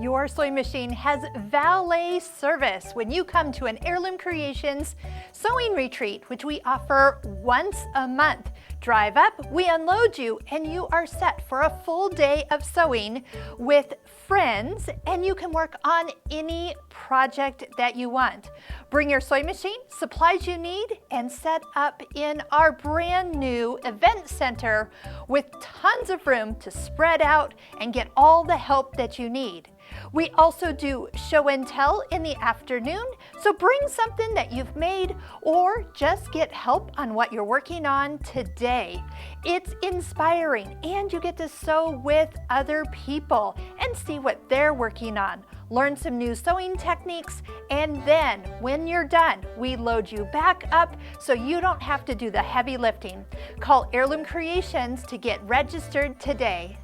Your sewing machine has valet service when you come to an Heirloom Creations sewing retreat, which we offer once a month. Drive up, we unload you, and you are set for a full day of sewing with friends, and you can work on any project that you want. Bring your sewing machine, supplies you need, and set up in our brand new event center with tons of room to spread out and get all the help that you need. We also do show and tell in the afternoon, so bring something that you've made or just get help on what you're working on today. It's inspiring, and you get to sew with other people and see what they're working on. Learn some new sewing techniques, and then when you're done, we load you back up so you don't have to do the heavy lifting. Call Heirloom Creations to get registered today.